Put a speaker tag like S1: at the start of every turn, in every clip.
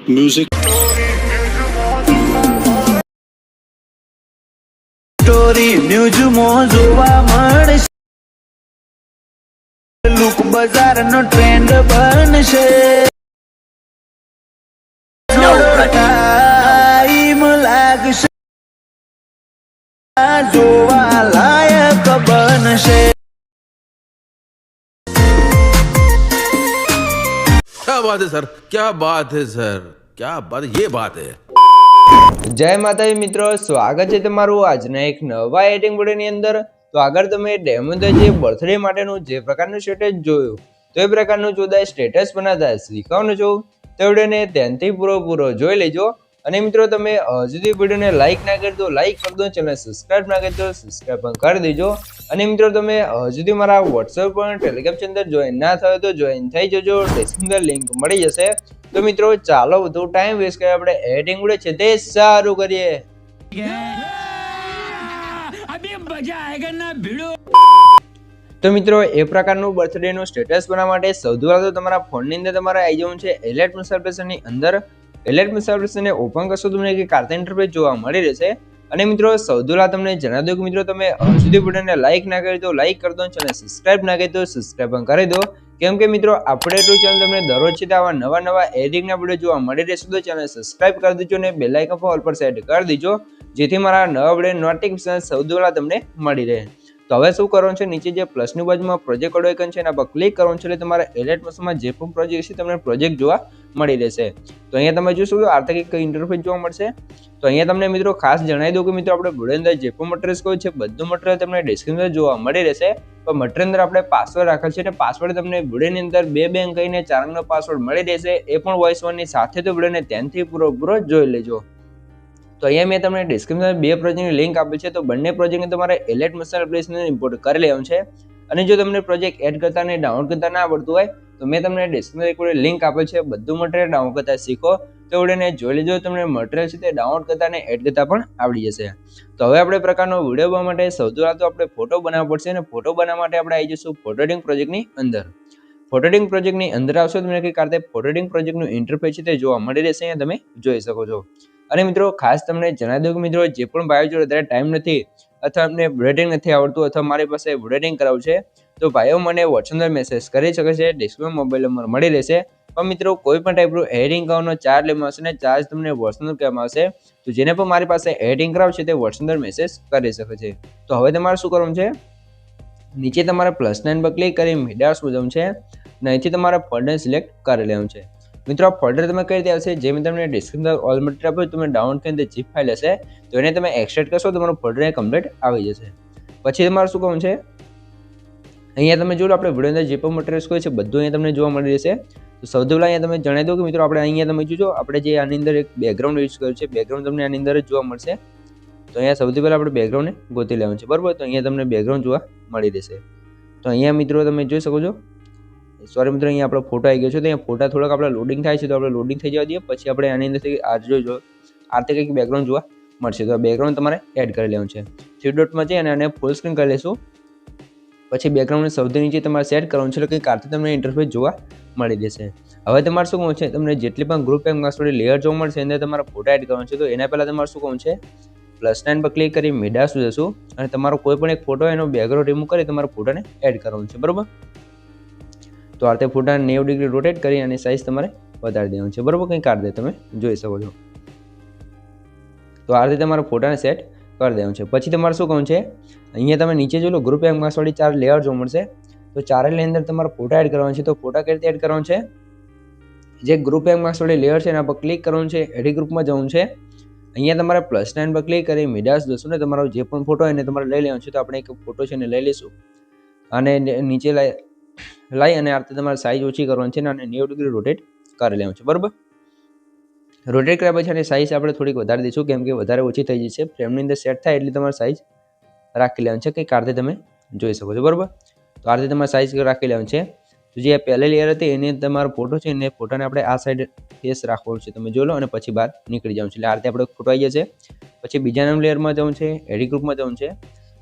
S1: Music story news માં જોવા મળશે લુક બજારનો ટ્રેન્ડ બનશે ટાઈમ લાગશે જોવા લાયક બનશે
S2: क्या बात है सर, क्या बात है सर, क्या बात है, ये बात है।
S3: જય માતાજી મિત્રો, સ્વાગત છે તમારું આજના એક નવા એડિટિંગ વિડિયોની અંદર। તો આગળ તમે ડેમો જે બર્થડે માટેનું જે પ્રકારનું સ્ટેટસ જોયું તો એ પ્રકારનું જોતા સ્ટેટસ બનાવતા શીખવાનું છું તો વિડીયોને ધ્યાનથી પૂરો જોઈ લેજો। અને મિત્રો તમે હજુ વિડીયોને લાઈક ના કરી તો લાઈક કરી દો, ચેનલ સબસ્ક્રાઇબ ના કરી તો સબસ્ક્રાઇબ પણ કરી દેજો। અને મિત્રો તમે હજુ મારા વોટ્સએપ પર ટેલિગ્રામ ચેનલ જોઈન ના થયો તો જોઈન થઈ જજો, ડિસ્ક્રિપ્શન લિંક મળી જશે। તો મિત્રો ચાલો વધુ ટાઈમ વેસ્ટ કરે આપણે એડિટિંગ વિડિયો છે તે સારું કરીએ। તો મિત્રો એ પ્રકારનું બર્થડે નું સ્ટેટસ બનાવવા માટે સૌથી પહેલા તો તમારા ફોનની અંદર તમારે આવી જવું છે એલર્ટ એપ્લિકેશન ની અંદર। એલર્ટ એપ્લિકેશનને ઓપન કરશો તમને કે કાર્તા ઇન્ટરફેસ જોવા મળી રહેશે। અને મિત્રો સૌથી પહેલા તમને જણાવી દઉં કે મિત્રો તમે હજુ સુધી વિડીયોને લાઈક ના કરી તો લાઈક કરી દો, ચેનલ સબસ્ક્રાઇબ ના કરી તો સબસ્ક્રાઇબ પણ કરી દો, કેમ કે મિત્રો આપણે તો ચેનલ તમને દરરોજ છે આવા નવા એડિટિંગના વિડીયો જોવા મળી રહેશે। તો ચેનલ સબસ્ક્રાઇબ કરી દેજો અને બેલ આઇકન પર ઓલ પર સેટ કરી દેજો જેથી મારા નવા વિડીયો નોટિફિકેશન સૌથી પહેલા તમને મળી રહે। તો હવે શું કરવાનું છે, નીચે જે પ્લસની બાજુમાં પ્રોજેક્ટ આઇકન છે એના પર ક્લિક કરવાનું છે એટલે તમારા એલર્ટ મોશનમાં જે પણ પ્રોજેક્ટ છે તમને પ્રોજેક્ટ જોવા મળી રહેશે। તો અહીંયા તમે જોશો તો આર્થિક ઇન્ટરફેસ જોવા મળશે। તો અહીંયા તમને મિત્રો ખાસ જણાવી દઉં કે મિત્રો આપણે વિડીયો અંદર જે પણ મટીરિયલ્સ કોઈ છે બધું મટીરિયલ તમને ડિસ્ક્રિપ્શનમાં જોવા મળી રહેશે। તો મટીરિયલ અંદર આપણે પાસવર્ડ રાખેલ છે અને પાસવર્ડ તમને વિડીયોની અંદર 2 અંક કહીને 4 અંકનો પાસવર્ડ મળી રહેશે, એ પણ વોઇસ ઓનની સાથે। તો વિડીયોને ધ્યાનથી પૂરો જોઈ લેજો। તો અહીંયા મેં તમને ડિસ્ક્રિપ્શનમાં 2 પ્રોજેક્ટની લિંક આપી છે, તો બંને પ્રોજેક્ટને તમારે એલર્ટ મોશન એપ્લિકેશનને ઇમ્પોર્ટ કરી લેવાનું છે। અને જો તમને પ્રોજેક્ટ એડ કરતા અને ડાઉનલોડ કરતા ના આવડતું હોય તો મેં તમને ડિસ્ક્રિપ્શનમાં એક લિંક આપેલ છે, બધું મટીરિયલ ડાઉનલોડ કરતા શીખો તો વિડીયોને જોઈ લેજો, તમને મટીરિયલ છે તે ડાઉનલોડ કરતા અને એડ કરતા પણ આવડી જશે। તો હવે આપણે પ્રકારનો વિડીયો બનાવવા માટે સૌથી પહેલા તો આપણે ફોટો બનાવવો પડશે અને ફોટો બનાવવા માટે આપણે આવી જઈશું ફોટો એડિટિંગ પ્રોજેક્ટની અંદર। ફોટો એડિટિંગ પ્રોજેક્ટની અંદર આવશો તમને કઈ રીતે ફોટો એડિટિંગ પ્રોજેક્ટનું ઇન્ટરફેસ છે તે જોવા મળી રહેશે, અહીંયા તમે જોઈ શકો છો। અને મિત્રો ખાસ તમને જણાવી દઉં કે મિત્રો જે પણ ભાઈઓ જોડે અત્યારે ટાઈમ નથી અથવા અમને એડિટિંગ નથી આવડતું અથવા મારી પાસે એડિટિંગ કરાવવું છે તો ભાઈઓ મને વોટ્સએપ પર મેસેજ કરી શકે છે, ડિસ્ક્રિપ્શન મોબાઈલ નંબર મળી રહેશે। પણ મિત્રો કોઈ પણ ટાઈપનું એડિટિંગ કરવાનો ચાર્જ લેવામાં આવશે ને ચાર્જ તમને વોટ્સએપ પર કહેવામાં આવશે, તો જેને પણ મારી પાસે એડિટિંગ કરાવશે તે વોટ્સએપ પર મેસેજ કરી શકે છે। તો હવે તમારે શું કરવાનું છે, નીચે તમારે +9 પર ક્લિક કરી મીડિયા જવું છે, અહીંથી તમારે ફોલ્ડર સિલેક્ટ કરી લેવાનું છે। મિત્રો આ ફોલ્ડર તમે કઈ રીતે આવશે, જે મેં તમને ડિસ્ક્રિપ્શન ઓલ મટીરિયલ આપ્યું તમે ડાઉનલોડ કરીને જીપ ફાઇલ હશે તો એને તમે એક્સટ્રેક્ટ કરશો તો તમારું ફોલ્ડર કમ્પ્લીટ આવી જશે। પછી તમારે શું કરવાનું છે, અહીંયા તમે જોયું આપણે વિડીયો અંદર જે પણ મટીરિયલ્સ કોઈ છે બધું અહીંયા તમને જોવા મળી રહેશે। તો સૌથી પહેલાં અહીંયા તમે જણાવી દો કે મિત્રો આપણે અહીંયા તમે જોજો આપણે જે આની અંદર એક બેકગ્રાઉન્ડ યુઝ કર્યું છે, બેકગ્રાઉન્ડ તમને આની અંદર જ જોવા મળશે। તો અહીંયા સૌથી પહેલાં આપણે બેકગ્રાઉન્ડને ગોતી લેવાનું છે, બરાબર। તો અહીંયા તમને બેકગ્રાઉન્ડ જોવા મળી રહેશે। તો અહીંયા મિત્રો તમે જોઈ શકો છો, સોરી મિત્રો અહીંયા આપણો ફોટો આવી ગયો છે, તો અહીંયા ફોટા થોડાક આપણે લોડિંગ થાય છે તો આપણે લોડિંગ થઈ જવા દઈએ, પછી આપણે આની અંદરથી આ જોજો આરતે કંઈક બેકગ્રાઉન્ડ જોવા મળશે તો આ બેકગ્રાઉન્ડ તમારે એડ કરી લેવાનું છે। 3 ડોટમાં જઈ અને આને ફૂલ સ્ક્રીન કરી લેશું, પછી બેકગ્રાઉન્ડને સૌથી નીચે તમારે સેટ કરવાનું છે એટલે કંઈક આરતે તમને ઇન્ટરફેસ જોવા મળી જશે। હવે તમારે શું કરવાનું છે, તમને જેટલી પણ ગ્રુપ એમ માસ્ટર લેયર જોવા મળશે અંદર તમારે ફોટા એડ કરવાનો છે। તો એના પહેલાં તમારે શું કરવાનું છે, +9 પર ક્લિક કરી મીડિયા જશું અને તમારો કોઈ પણ એક ફોટો એનો બેકગ્રાઉન્ડ રિમૂવ કરી તમારા ફોટાને એડ કરવાનું છે, બરાબર। તો આ રીતે ફોટાને 90 ડિગ્રી રોટેટ કરી અને સાઇઝ તમારે વધારી દેવાનું છે, બરાબર। કંઈક આ રીતે તમે જોઈ શકો છો। તો આ રીતે તમારા ફોટાને સેટ કરી દેવાનું છે। પછી તમારે શું કરવાનું છે, અહીંયા તમે નીચે જોઈ લો ગ્રુપ એમ માસ્ટરવાળી 4 લેયર જોવા મળશે, તો ચારેયની અંદર તમારે ફોટા એડ કરવાનું છે। તો ફોટા કઈ રીતે એડ કરવાનું છે, જે ગ્રુપ એમ માસ્ટરવાળી લેયર છે એના પર ક્લિક કરવાનું છે, એડિટ ગ્રુપમાં જવાનું છે, અહીંયા તમારે +9 પર ક્લિક કરી મીડિયા જશું ને તમારો જે પણ ફોટો એને તમારે લઈ લેવાનો છે। તો આપણે એક ફોટો છે એને લઈ લઈશું અને નીચે લાઈ અને આ રીતે તમારે સાઇઝ ઓછી કરવાની છે અને 90 ડિગ્રી રોટેટ કરી લેવાનું છે, બરાબર। રોટેટ કર્યા પછી આની સાઇઝ આપણે થોડીક વધારી દઈશું, કેમ કે વધારે ઓછી થઈ જશે, ફ્રેમની અંદર સેટ થાય એટલે તમારે સાઇઝ રાખી લેવાનું છે, કંઈક આ રીતે તમે જોઈ શકો છો, બરાબર। તો આ રીતે તમારે સાઇઝ રાખી લેવાનું છે। તો જે પહેલી લેયર હતી એની તમારો ફોટો છે એને ફોટાને આપણે આ સાઈડ ફેસ રાખવાનું છે, તમે જોઈ લો અને પછી બહાર નીકળી જવાનું છે એટલે આ રીતે આપણે ફોટો આવી જશે। પછી બીજા નંબર લેયરમાં જવું છે, એડિટ ગ્રુપમાં જવું છે,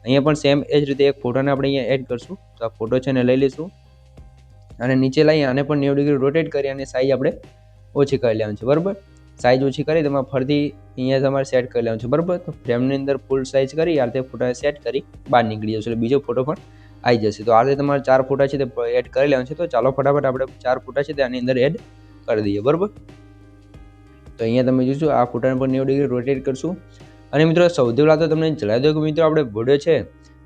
S3: અહીંયા પણ સેમ એ જ રીતે એક ફોટોને આપણે અહીંયા એડ કરશું। તો આ ફોટો છે એને લઈ લઈશું અને નીચે લઈ આને પણ 90 ડિગ્રી રોટેટ કરી અને સાઈઝ આપણે ઓછી કરી લેવાની છે. બરાબર, સાઇઝ ઓછી કરી તમારે ફરીથી અહીંયા તમારે સેટ કરી લેવાનું છે. બરાબર, તો ફ્રેમની અંદર ફૂલ સાઇઝ કરી આ રીતે ફોટાને સેટ કરી બહાર નીકળી જશે એટલે બીજો ફોટો પણ આવી જશે. તો આ રીતે તમારે 4 ફોટા છે તે એડ કરી લેવાનું છે. તો ચાલો ફટાફટ આપણે 4 ફોટા છે તે આની અંદર એડ કરી દઈએ. બરાબર, તો અહીંયા તમે જોશો આ ફોટાને પણ 90 ડિગ્રી રોટેટ કરશું. અને મિત્રો સૌથી પહેલાં તો તમને જણાવી દઉં કે મિત્રો આપણે વિડીયો છે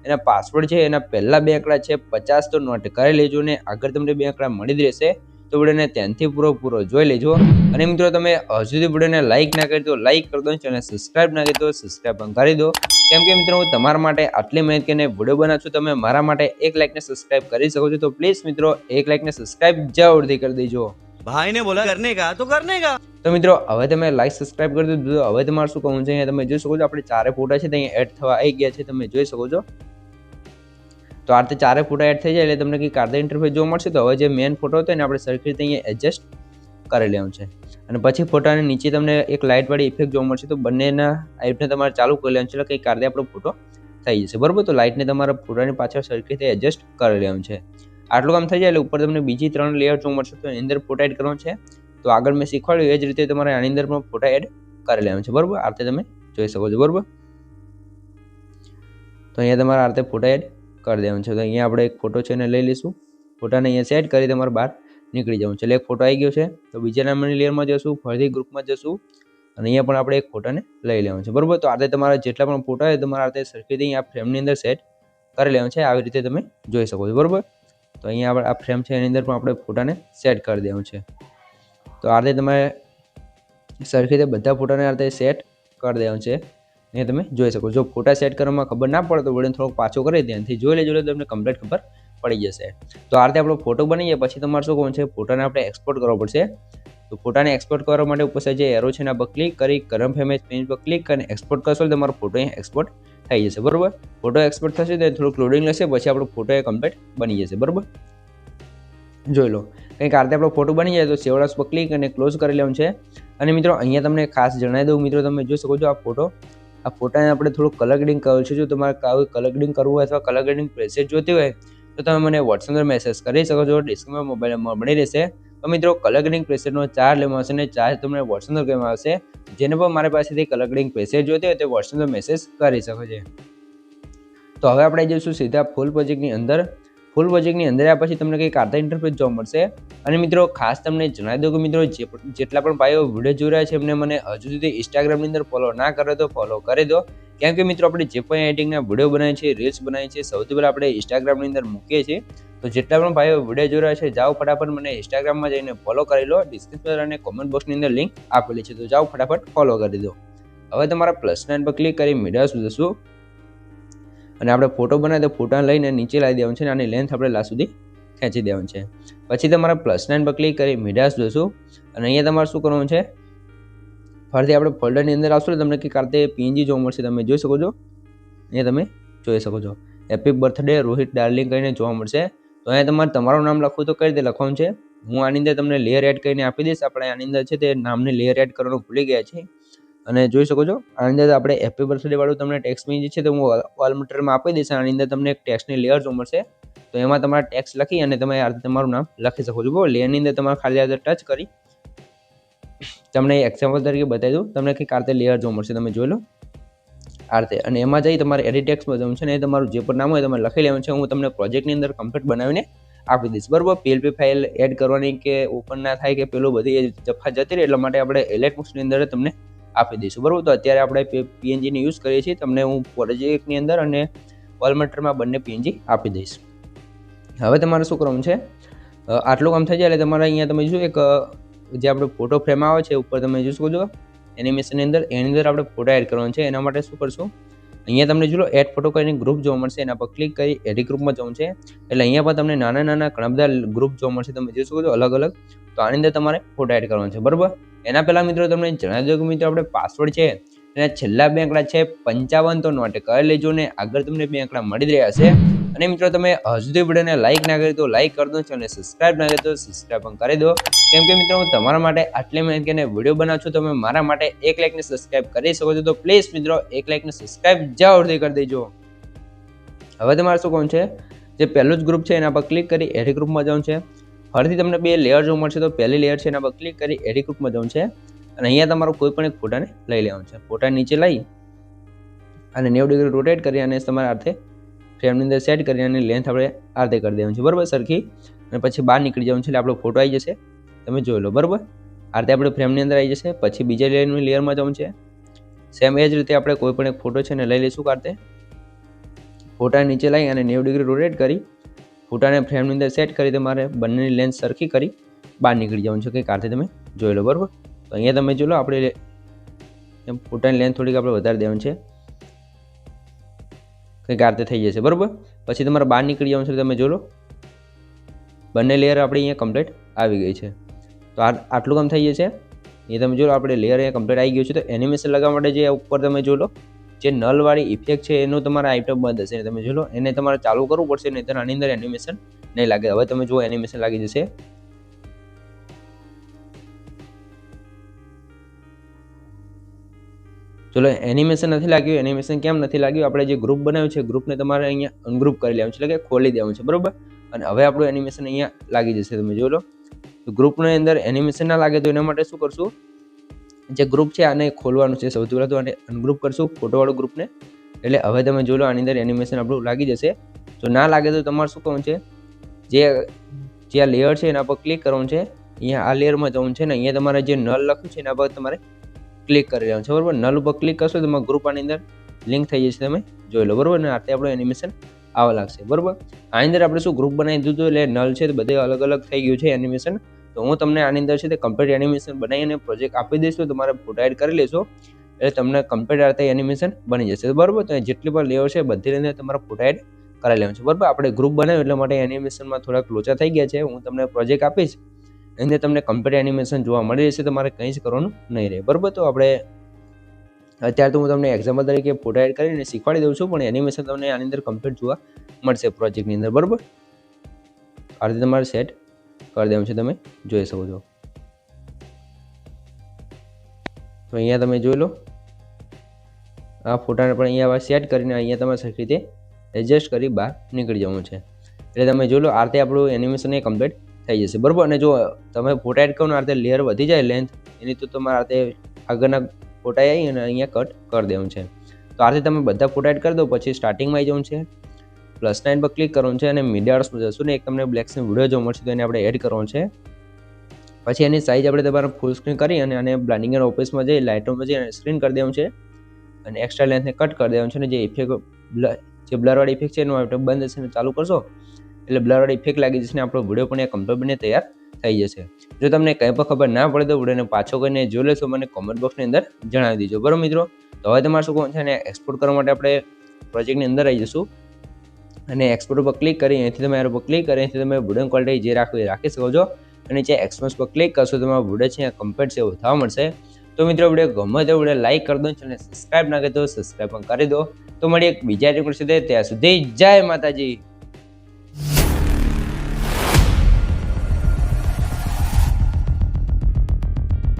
S3: એના પાસવર્ડ છે એના પહેલા 2 આંકડા છે 50 તો નોટ કરી લેજો ને આગળ તમને 2 આંકડા મળી જ રહેશે. તો વિડીયોને ત્યાંથી પૂરો જોઈ લેજો. અને મિત્રો તમે હજુ સુધી વિડીયોને લાઇક ના કરી તો લાઇક કરી દો, ચેનલ સબસ્ક્રાઇબ ના કરી તો સબસ્ક્રાઇબ પણ કરી દો. કેમ કે મિત્રો હું તમારા માટે આટલી મહેનત કરીને વિડીયો બનાવું છું, તમે મારા માટે 1 લાઇકને સબસ્ક્રાઇબ કરી શકો છો. તો પ્લીઝ મિત્રો 1 લાઇકને સબસ્ક્રાઇબ જરૂરથી કરી દેજો.
S4: भाई ने बोला करने का तो करने का.
S3: તો મિત્રો હવે તમે લાઈક સબસ્ક્રાઇબ કરી દીધું. હવે તમારે શું કરવું છે, અહીંયા તમે જોઈ શકો છો આપણે 4 ફોટા છે ત્યાં એડ થવા આવી ગયા છે, તમે જોઈ શકો છો. તો આ રીતે 4 ફોટા એડ થઈ જાય એટલે તમને કંઈક કાર્ય ઇન્ટરફેસ જોવા મળશે. તો હવે જે મેઇન ફોટો હતો એને આપણે સરખી રીતે અહીંયા એડજસ્ટ કરી લેવાનું છે. અને પછી ફોટાની નીચે તમને એક લાઇટવાળી ઇફેક્ટ જોવા મળશે. તો બંનેના લાઇટને તમારે ચાલુ કરી લેવાનું છે એટલે કંઈક કાર્ય આપણો ફોટો થઈ જશે. બરાબર, તો લાઇટને તમારા ફોટાની પાછળ સરખી રીતે એડજસ્ટ કરી લેવાનું છે. આટલું કામ થઈ જાય એટલે ઉપર તમને બીજી 3 લેયર જોવા મળશે. તો એની અંદર ફોટા એડ કરવાનો છે. તો આગળ મેં શીખવાડ્યું એ જ રીતે તમારે આની અંદર પણ ફોટા એડ કરી લેવાનું છે. બરાબર, આ રીતે તમે જોઈ શકો છો. બરાબર, તો અહીંયા તમારે આ રીતે ફોટા એડ કરી દેવાનું છે. તો અહીંયા આપણે એક ફોટો છે એને લઈ લઈશું. ફોટાને અહીંયા સેટ કરી તમારે બહાર નીકળી જવાનું છે. એટલે એક ફોટો આવી ગયો છે. તો બીજા નંબરની લેયરમાં જશું, ફરીથી ગ્રુપમાં જશું અને અહીંયા પણ આપણે એક ફોટાને લઈ લેવાનું છે. બરાબર, તો આ રીતે તમારા જેટલા પણ ફોટા હોય તમારે આ રીતે સરખી રીતે અહીંયા ફ્રેમની અંદર સેટ કરી લેવાનું છે. આવી રીતે તમે જોઈ શકો છો. બરાબર, તો અહીંયા આપણે આ ફ્રેમ છે એની અંદર પણ આપણે ફોટાને સેટ કરી દેવાનું છે. તો આ રીતે તમારે સરખી રીતે બધા ફોટાને આ રીતે સેટ કરી દેવાનું છે. અહીંયા તમે જોઈ શકો. જો ફોટા સેટ કરવામાં ખબર ના પડે તો વિડીયો થોડોક પાછો કરી ત્યાંથી જોઈ લેજો એટલે તમને કમ્પ્લીટ ખબર પડી જશે. તો આ રીતે આપણો ફોટો બની જાય પછી તમારે શું કરવાનું છે, ફોટાને આપણે એક્સપોર્ટ કરવો પડશે. તો ફોટાને એક્સપોર્ટ કરવા માટે ઉપર જે એરો છે એના પર ક્લિક કરી કરંટ ફ્રેમ પેજ પર ક્લિક કરીને એક્સપોર્ટ કરશો એટલે તમારો ફોટો અહીં એક્સપોર્ટ થઈ જશે. બરાબર, ફોટો એક્સપોર્ટ થશે તો થોડુંક લોડિંગ લેશે પછી આપણો ફોટો એ કમ્પ્લીટ બની જશે. બરાબર, જોઈ લો કંઈક આ રીતે આપણો ફોટો બની જાય તો સેવડાસ પર ક્લિક અને ક્લોઝ કરી લેવાનું છે. અને મિત્રો અહીંયા તમને ખાસ જણાવી દઉં, મિત્રો તમે જોઈ શકો છો આ ફોટાને આપણે થોડું કલર ગ્રેડિંગ કરવું છે. જો તમારે કલર ગ્રેડિંગ કરવું હોય અથવા કલર ગ્રેડિંગ પ્રેસેટ જોતી હોય તો તમે મને વોટ્સએપ પર મેસેજ કરી શકો છો. ડિસ્ક્રિપ્શનમાં મોબાઈલ નંબર મળી રહેશે. તો મિત્રો કલર ગ્રેડિંગ પ્રેસેટનો ચાર્જ લેવામાં આવશે અને ચાર્જ તમને વોટ્સએપ પર કહેવામાં આવશે. જેને પણ મારી પાસેથી કલર ગ્રેડિંગ પ્રેસેટ જોતી હોય તે વોટ્સએપ પર મેસેજ કરી શકો છો. તો હવે આપણે જઈશું સીધા ફૂલ પ્રોજેક્ટની અંદર. ફૂલ પ્રોજેક્ટની અંદર આવ્યા પછી તમને કંઈક આર્ટ ઇન્ટરફેસ જોવા મળશે. અને મિત્રો ખાસ તમને જણાવી દઉં કે મિત્રો જેટલા પણ ભાઈઓ વિડીયો જોઈ રહ્યા છે એમને મને હજુ સુધી ઇન્સ્ટાગ્રામની અંદર ફોલો ના કરે તો ફોલો કરી દો. કેમ કે મિત્રો આપણે જે પણ એડિટિંગના વિડીયો બનાવીએ છીએ, રીલ્સ બનાવીએ છીએ, સૌથી પહેલાં આપણે ઇન્સ્ટાગ્રામની અંદર મૂકીએ છીએ. તો જેટલા પણ ભાઈઓ વિડીયો જોઈ રહ્યા છે જાઓ ફટાફટ મને ઇન્સ્ટાગ્રામમાં જઈને ફોલો કરી લો. ડિસ્ક્રિપ્શન અને કોમેન્ટ બોક્સની અંદર લિંક આપેલી છે, તો જાઓ ફટાફટ ફોલો કરી દો. હવે તમારા +9 પર ક્લિક કરી મીડિયા જશું અને આપણે ફોટો બનાવીએ તો ફોટા લઈને નીચે લાવી દેવાનું છે અને આની લેન્થ આપણે લાસ્ટ સુધી ખેંચી દેવાનું છે. પછી તમારા +9 પર ક્લિક કરી મીડિયા જોશું અને અહીંયા તમારે શું કરવાનું છે, ફરીથી આપણે ફોલ્ડરની અંદર આવશો તો તમને કંઈક આ રીતે PNG જોવા મળશે. તમે જોઈ શકો છો, અહીંયા તમે જોઈ શકો છો હેપી બર્થડે રોહિત ડાર્લિંગ કરીને જોવા મળશે. તો અહીંયા તમારે તમારું નામ લખવું તો કઈ રીતે લખવાનું છે, હું આની અંદર તમને લેયર એડ કરીને આપી દઈશ. આપણે આની અંદર છે તે નામની લેયર એડ કરવાનું ભૂલી ગયા છે અને જોઈ શકો છો આની અંદર આપણે હેપી બર્થડે વાળું તમને ટેક્સ્ટ જે છે તો હું ઓલ મટીરિયલમાં આપી દઈશ. આની અંદર તમને એક ટેક્સ્ટની લેયર જોવા મળશે. તો એમાં તમારે ટેક્સ્ટ લખી અને તમે આ રીતે તમારું નામ લખી શકો છો. લેયરની અંદર તમારે ખાલી આ રીતે ટચ કરી તમને એક્ઝામ્પલ તરીકે બતાવી દઉં. તમને કંઈક આ રીતે લેયર જોવા મળશે, તમે જોઈ લો આ રીતે. અને એમાં જઈ તમારે એડિટ ટેક્સ્ટ બતાવવાનું છે ને એ તમારું જે પણ નામ હોય તમારે લખી લેવાનું છે. હું તમને પ્રોજેક્ટની અંદર કમ્પ્લીટ બનાવીને આપી દઈશ. બરાબર, PLP ફાઇલ એડ કરવાની કે ઓપન ના થાય કે પેલું બધી જફા જતી રહે એટલા માટે આપણે એલેટમોસની અંદર તમને આપી દઈશું. બરાબર, તો અત્યારે આપણે PNGને યુઝ કરીએ છીએ. તમને હું પ્રોજેક્ટની અંદર અને ઓલ મટીરિયલમાં બંને PNG આપી દઈશ. હવે તમારે શું કરવાનું છે, આટલું કામ થઈ જાય એટલે તમારે અહીંયા તમે જોયું એક જે આપણે ફોટો ફ્રેમ આવે છે ઉપર તમે જોઈ શકો છો એનિમેશનની અંદર, એની અંદર આપણે ફોટો એડ કરવાનો છે. એના માટે શું કરશું, અહીંયા તમને જો એડ ફોટો કરીને ગ્રુપ જોવા મળશે, એના પર ક્લિક કરી એડિટ ગ્રુપમાં જવું છે. એટલે અહીંયા પર તમને નાના નાના ઘણા બધા ગ્રુપ જોવા મળશે, તમે જોઈ શકો છો અલગ અલગ. તો આની અંદર તમારે ફોટો એડ કરવાનો છે. બરાબર, એના પહેલાં મિત્રો તમને જણાવી દઉં કે મિત્રો આપણે પાસવર્ડ છે એના છેલ્લા 2 આંકડા છે 55 તો નોટ કરી લેજો ને આગળ તમને 2 આંકડા મળી રહ્યા છે. અને મિત્રો તમે હજુ સુધી વિડીયોને લાઇક ના કરી તો લાઇક કરી દો, ચેનલને સબસ્ક્રાઇબ ના કરી તો સબસ્ક્રાઇબ પણ કરી દો. કેમ કે મિત્રો હું તમારા માટે આટલી મહેનત કરીને વિડીયો બનાવું છું, તમે મારા માટે 1 લાઇકને સબસ્ક્રાઇબ કરી શકો છો. તો પ્લીઝ મિત્રો 1 લાઇકને સબસ્ક્રાઇબ જરૂરથી કરી દેજો. હવે તમારે શું કરવાનું છે, જે પહેલું જ ગ્રુપ છે એના પર ક્લિક કરી એડિટ ગ્રુપમાં જવાનું છે. ફરીથી તમને બે લેયર જોવા મળશે. તો પહેલી લેયર છે એના પર ક્લિક કરી એડિટ ગ્રુપમાં જવું છે અને અહીંયા તમારો કોઈ પણ એક ફોટાને લઈ લેવાનું છે. ફોટા નીચે લઈ અને 90 ડિગ્રી રોટેટ કરી અને તમારા અર્થે ફ્રેમની અંદર સેટ કરી અને લેન્થ આપણે આ રીતે કરી દેવાનું છે, બરાબર, સરખી. અને પછી બહાર નીકળી જવાનું છે એટલે આપણો ફોટો આવી જશે, તમે જોઈ લો, બરાબર. આ રીતે આપણે ફ્રેમની અંદર આવી જશે. પછી બીજા લેયરમાં જવું છે. સેમ એ જ રીતે આપણે કોઈ પણ એક ફોટો છે ને લઈ લઈશું. કાઢતે ફોટા નીચે લઈ અને 90 ડિગ્રી રોટેટ કરી ફોટાને ફ્રેમની અંદર સેટ કરી તમારે બંનેની લેન્થ સરખી કરી બહાર નીકળી જવાનું છે, કંઈક આ રીતે તમે જોઈ લો, બરાબર. તો અહીંયા તમે જોઈ લો, આપણે એમ ફોટાની લેન્થ થોડીક આપણે વધારી દેવાની છે, કંઈક આ રીતે થઈ જશે, બરાબર. પછી તમારે બહાર નીકળી જવાનું છે. તમે જોઈ લો, બંને લેયર આપણી અહીંયા કમ્પ્લીટ આવી ગઈ છે. તો આટલું કામ થઈ જશે. એ તમે જોઈ લો, આપણે લેયર અહીંયા કમ્પ્લીટ આવી ગયું છે. તો એનિમેશન લગાવવા માટે જે ઉપર તમે જોઈ લો, જે નલવાળી ઇફેક્ટ છે એનું તમારા આઇટમ બંધ હશે, તમે જોઈ લો, એને તમારે ચાલુ કરવું પડશે, નહીં તો આની અંદર એનિમેશન નહીં લાગે. હવે તમે જુઓ, એનિમેશન લાગી જશે. ચલો, એનિમેશન નથી લાગ્યું. એનિમેશન કેમ નથી લાગ્યું? આપણે જે ગ્રુપ બનાવ્યું છે, ગ્રુપને તમારે અહીંયા અનગ્રુપ કરી લેવાનું છે, એટલે કે ખોલી દેવાનું છે, બરાબર. અને હવે આપણું એનિમેશન અહીંયા લાગી જશે, તમે જોઈ લો. તો ગ્રુપની અંદર એનિમેશન ના લાગે તો એના માટે શું કરશું? જે ગ્રુપ છે આને ખોલવાનું છે. સૌથી પહેલાં તો આને અનગ્રુપ કરશું, ફોટોવાળું ગ્રુપને. એટલે હવે તમે જોઈ લો, આની અંદર એનિમેશન આપણું લાગી જશે. જો ના લાગે તો તમારે શું કરવાનું છે? જે આ લેયર છે એના પર ક્લિક કરવાનું છે. અહીંયા આ લેયરમાં જવાનું છે ને અહીંયા તમારે જે નલ લખ્યું છે એના પર તમારે ક્લિક કરી લેવાનું છે, બરાબર. નલ ઉપર ક્લિક કરશો તો તમારા ગ્રુપ આની અંદર લિંક થઈ જશે, તમે જોઈ લો, બરાબર. અને આથી આપણું એનિમેશન આવવા લાગશે, બરાબર. આની અંદર આપણે શું ગ્રુપ બનાવી દીધું, એટલે નલ છે તો બધે અલગ અલગ થઈ ગયું છે એનિમેશન. તો હું તમને આની અંદર છે તે કમ્પ્લીટ એનિમેશન બનાવીને પ્રોજેક્ટ આપી દઈશ. તો તમારે ફોટો એડ કરી લેશો એટલે તમને કમ્પ્લીટ આ રીતે એનિમેશન બની જશે, બરાબર. તો જેટલી પણ લેયર છે બધી અંદર તમારે ફોટો એડ કરાવી લેવાનું છે, બરાબર. આપણે ગ્રુપ બનાવ્યું એટલા માટે એનિમેશનમાં થોડાક લોચા થઈ ગયા છે. હું તમને પ્રોજેક્ટ આપીશ, એની અંદર તમને કમ્પ્લીટ એનિમેશન જોવા મળી જશે. તમારે કંઈ જ કરવાનું નહીં રહે, બરાબર. તો આપણે અત્યારે તો હું તમને એક્ઝામ્પલ તરીકે ફોટો એડ કરીને શીખવાડી દઉં છું, પણ એનિમેશન તમને આની અંદર કમ્પ્લીટ જોવા મળશે પ્રોજેક્ટની અંદર, બરાબર. આ રીતે તમારે સેટ કરી દેવાનું છે, તમે જોઈ શકો છો. તો અહીંયા તમે જોઈ લો, આ ફોટાને પણ અહીંયા સેટ કરીને અહીંયા તમારે સરખી રીતે એડજસ્ટ કરી બહાર નીકળી જવાનું છે. એટલે તમે જોઈ લો, આ રીતે આપણું એનિમેશન એ કમ્પ્લીટ થઈ જશે, બરાબર. અને જો તમે ફોટા એડ કરો ને આ રીતે લેયર વધી જાય લેન્થ એની, તો તમારે આ રીતે આગળના ફોટા આવી અને અહીંયા કટ કરી દેવાનું છે. તો આ રીતે તમે બધા ફોટા એડ કરી દો. પછી સ્ટાર્ટિંગમાં આવી જવાનું છે, +9 પર ક્લિક કરવાનું છે અને મીડિયામાં જશું ને એક તમને બ્લેક સ્ક્રીન વિડીયો જોવા મળશે, તો એને આપણે એડ કરવાનું છે. પછી એની સાઇઝ આપણે તમારે ફૂલ સ્ક્રીન કરી અને આને બ્લેન્ડિંગ એન્ડ ઓફિસમાં જઈ લાઇટોમાં જઈ અને સ્ક્રીન કરી દેવાનું છે અને એક્સ્ટ્રા લેન્થને કટ કરી દેવાનું છે. અને જે ઇફેક્ટ, જે બ્લરવાળી ઇફેક્ટ છે એનું આઇટમ બંધ હશે ને ચાલુ કરશો એટલે બ્લરવાળી ઇફેક્ટ લાગી જશે ને આપણો વિડીયો પણ એ કમ્પ્લીટ બને તૈયાર થઈ જશે. જો તમને કંઈ પણ ખબર ના પડે તો વિડીયોને પાછો કરીને જોઈ લેશો, મને કોમેન્ટ બોક્સની અંદર જણાવી દીજો, બરાબર મિત્રો. તો હવે તમારે શું કરવાનું છે, અને એક્સપોર્ટ કરવા માટે આપણે પ્રોજેક્ટની અંદર આવી જશું અને એક્સપોર્ટ ઉપર ક્લિક કરી અહીંથી તમે એર ઉપર ક્લિક કરી અહીંથી તમે વિડીયો ક્વોલિટી જે રાખવું એ રાખી શકો છો. અને જે એક્સપોર્ટ પર ક્લિક કરશો તો તમારો વિડીયો છે કમ્પ્લીટ છે એવું થવા મળશે. તો મિત્રો વિડીયો ગમે તો વિડીયો લાઈક કરી દો, ચેનલ સબસ્ક્રાઈબ ના કરી તો સબસ્ક્રાઈબ પણ કરી દો. તો મળીએ એક બીજા રિક્વેસ્ટ સાથે, ત્યાં સુધી જય માતાજી.